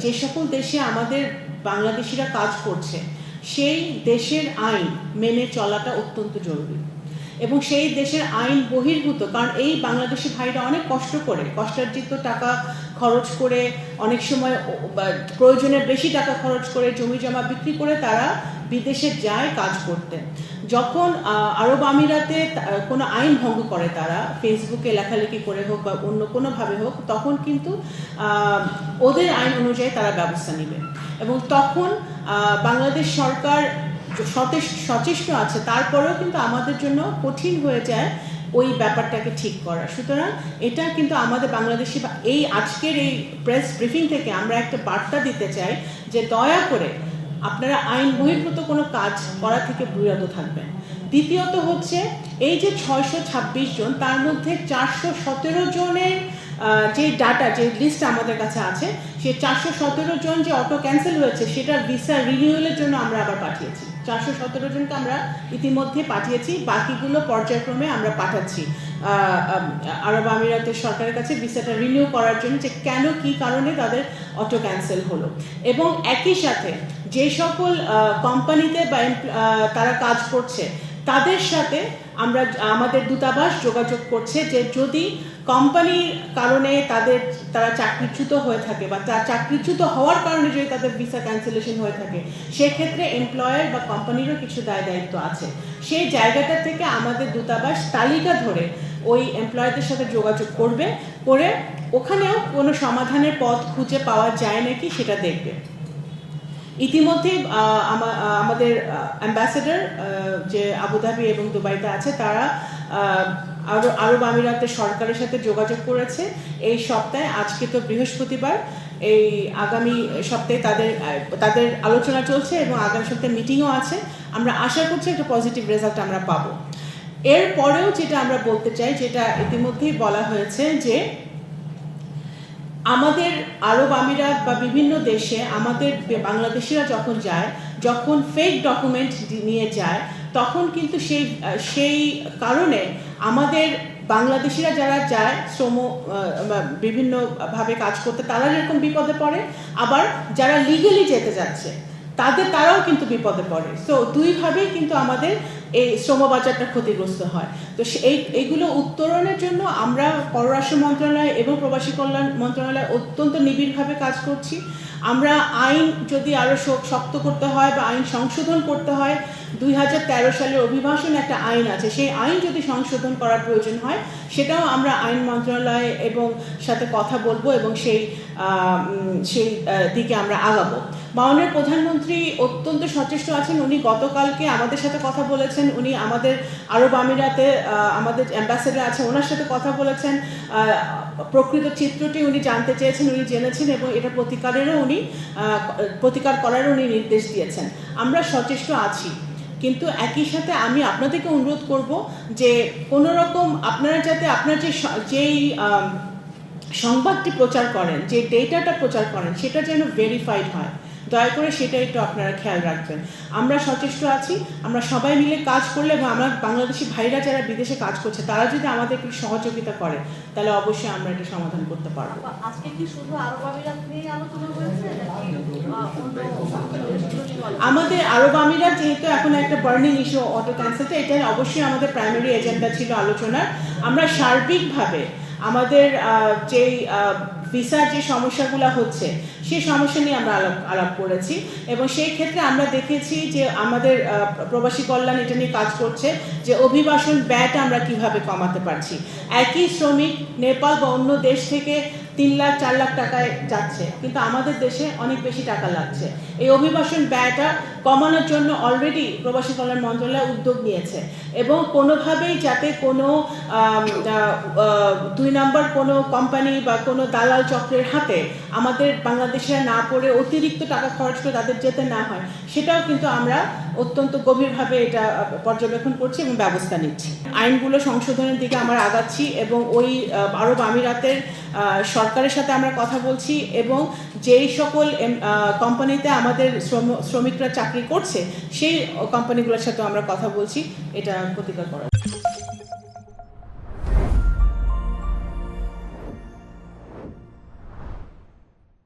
যে সকল দেশে আমাদের বাংলাদেশিরা কাজ করছে সেই দেশের আইন মেনে চলাটা অত্যন্ত জরুরি এবং সেই দেশের আইন বহির্ভূত, কারণ এই বাংলাদেশি ভাইরা অনেক কষ্ট করে কষ্টার্জিত টাকা খরচ করে, অনেক সময় প্রয়োজনের বেশি টাকা খরচ করে জমি জমা বিক্রি করে তারা বিদেশে যায় কাজ করতে। যখন আরব আমিরাতে কোনো আইন ভঙ্গ করে তারা, ফেসবুকে লেখালেখি করে হোক বা অন্য কোনোভাবে হোক, তখন কিন্তু ওদের আইন অনুযায়ী তারা ব্যবস্থা নেবে এবং তখন বাংলাদেশ সরকার সচেষ্ট আছে, তারপরেও কিন্তু আমাদের জন্য কঠিন হয়ে যায় ওই ব্যাপারটাকে ঠিক করা। সুতরাং এটা কিন্তু আমাদের বাংলাদেশি এই আজকের এই প্রেস ব্রিফিং থেকে আমরা একটা বার্তা দিতে চাই যে দয়া করে আপনারা আইন বহির্ভূত কোনো কাজ করা থেকে বিরত থাকবেন। দ্বিতীয়ত হচ্ছে এই যে 626 জন, তার মধ্যে 417 জনের যে ডাটা, যে লিস্ট আমাদের কাছে আছে, সেই 417 জন যে অটো ক্যান্সেল হয়েছে সেটা ভিসা রিনিউয়ালের জন্য আমরা আবার পাঠিয়েছি। 417 জনকে আমরা ইতিমধ্যে পাঠিয়েছি, বাকিগুলো পর্যায়ক্রমে আমরা পাঠাচ্ছি আরব আমিরাতের সরকারের কাছে ভিসাটা রিনিউ করার জন্য, যে কেন কি কারণে তাদের অটো ক্যান্সেল হলো। এবং একই সাথে যে সকল কোম্পানিতে বা তারা কাজ করছে তাদের সাথে আমাদের দূতাবাস যোগাযোগ করছে যে যদি কোম্পানির কারণে তারা চাকরিচ্যুত হয়ে থাকে বা চাকরিচ্যুত হওয়ার কারণে যদি তাদের ভিসা ক্যান্সেলেশন হয়ে থাকে, সেক্ষেত্রে এমপ্লয়ার বা কোম্পানিরও কিছু দায় দায়িত্ব আছে। সেই জায়গাটা থেকে আমাদের দূতাবাস তালিকা ধরে ওই এমপ্লয়ারদের সাথে যোগাযোগ করে ওখানেও কোনো সমাধানের পথ খুঁজে পাওয়া যায় নাকি সেটা দেখবে। ইতিমধ্যে আমাদের অ্যাম্বাসেডর যে আবুধাবি এবং দুবাইতে আছে, তারা আরব আমিরাতের সরকারের সাথে যোগাযোগ করেছে এই সপ্তাহে। আজকে তো বৃহস্পতিবার, এই আগামী সপ্তাহে তাদের আলোচনা চলছে এবং আগামী সপ্তাহে মিটিংও আছে। আমরা আশা করছি একটা পজিটিভ রেজাল্ট আমরা পাবো। এরপরেও যেটা আমরা বলতে চাই, যেটা ইতিমধ্যেই বলা হয়েছে, যে আমাদের আরব আমিরাত বা বিভিন্ন দেশে আমাদের বাংলাদেশিরা যখন ফেক ডকুমেন্ট নিয়ে যায়, তখন কিন্তু সেই কারণে আমাদের বাংলাদেশিরা যারা যায় বিভিন্নভাবে কাজ করতে, তারা যেরকম বিপদে পড়ে, আবার যারা লিগালি যেতে যাচ্ছে তারাও কিন্তু বিপদে পড়ে। সো দুইভাবেই কিন্তু আমাদের এই শ্রমবাজারটা ক্ষতিগ্রস্ত হয়। তো এইগুলো উত্তরণের জন্য আমরা পররাষ্ট্র মন্ত্রণালয় এবং প্রবাসী কল্যাণ মন্ত্রণালয় অত্যন্ত নিবিড়ভাবে কাজ করছি। আমরা আইন যদি আরও শক্ত করতে হয় বা আইন সংশোধন করতে হয়, 2013 সালের অভিবাসন একটা আইন আছে, সেই আইন যদি সংশোধন করার প্রয়োজন হয় সেটাও আমরা আইন মন্ত্রণালয় এবং সাথে কথা বলবো এবং সেই দিকে আমরা আগাবো। মাননীয় প্রধানমন্ত্রী অত্যন্ত সচেষ্ট আছেন। উনি গতকালকে আমাদের সাথে কথা বলেছেন, উনি আমাদের আরব আমিরাতে আমাদের অ্যাম্বাসেডর আছে, ওনার সাথে কথা বলেছেন। প্রকৃত চিত্রটি উনি জানতে চেয়েছেন, উনি জেনেছেন এবং এটা প্রতিকার করার উনি নির্দেশ দিয়েছেন। আমরা সচেষ্ট আছি, কিন্তু একই সাথে আমি আপনাদেরকে অনুরোধ করব যে কোনো রকম আপনারা যাতে আপনার যেই সংবাদটি প্রচার করেন, যে ডেটাটা প্রচার করেন, সেটা যেন ভেরিফাইড হয়। দয়া করে সেটা একটু আপনারা খেয়াল রাখবেন। আমরা সচেষ্ট আছি, আমরা সবাই মিলে কাজ করলে এবং আমরা বাংলাদেশি ভাইরা যারা বিদেশে কাজ করছে তারা যদি আমাদেরকে সহযোগিতা করে, তাহলে অবশ্যই আমরা এটা সমাধান করতে পারবো। আজকে কি শুধু আরব আমিরাত নিয়ে আলোচনা হয়েছে? আমাদের আরব আমিরাত যেহেতু এখন একটা বার্নিং ইস্যু অটো ক্যান্সেলটা, এটা অবশ্যই আমাদের প্রাইমারি এজেন্ডা ছিল আলোচনার। আমরা সার্বিকভাবে আমাদের যেই ভিসার যে সমস্যাগুলো হচ্ছে সেই সমস্যা নিয়ে আমরা আলাপ করেছি এবং সেই ক্ষেত্রে আমরা দেখেছি যে আমাদের প্রবাসী কল্যাণ এটা নিয়ে কাজ করছে যে অভিবাসন ব্যয়টা আমরা কিভাবে কমাতে পারছি। একই শ্রমিক নেপাল বা অন্য দেশ থেকে 3 লাখ 4 লাখ টাকায় যাচ্ছে, কিন্তু আমাদের দেশে অনেক বেশি টাকা লাগছে। এই অভিবাসন ব্যয়টা কমানোর জন্য অলরেডি প্রবাসী কল্যাণ মন্ত্রণালয় উদ্যোগ নিয়েছে এবং কোনোভাবেই যাতে কোনো 2 নম্বর কোনো কোম্পানি বা কোনো দালাল চক্রের হাতে আমাদের বাংলাদেশে না পড়ে অতিরিক্ত টাকা খরচ করে তাদের যেতে না হয়, সেটাও কিন্তু আমরা অত্যন্ত গভীরভাবে এটা পর্যবেক্ষণ করছি এবং ব্যবস্থা নিচ্ছি। আইনগুলো সংশোধনের দিকে আমরা আগাচ্ছি এবং ওই আরব আমিরাতের সরকারের সাথে আমরা কথা বলছি এবং যেই সকল কোম্পানিতে আমাদের শ্রমিকরা চাকরি করছে সেই কোম্পানিগুলোর সাথে আমরা কথা বলছি এটা প্রতিকার করার।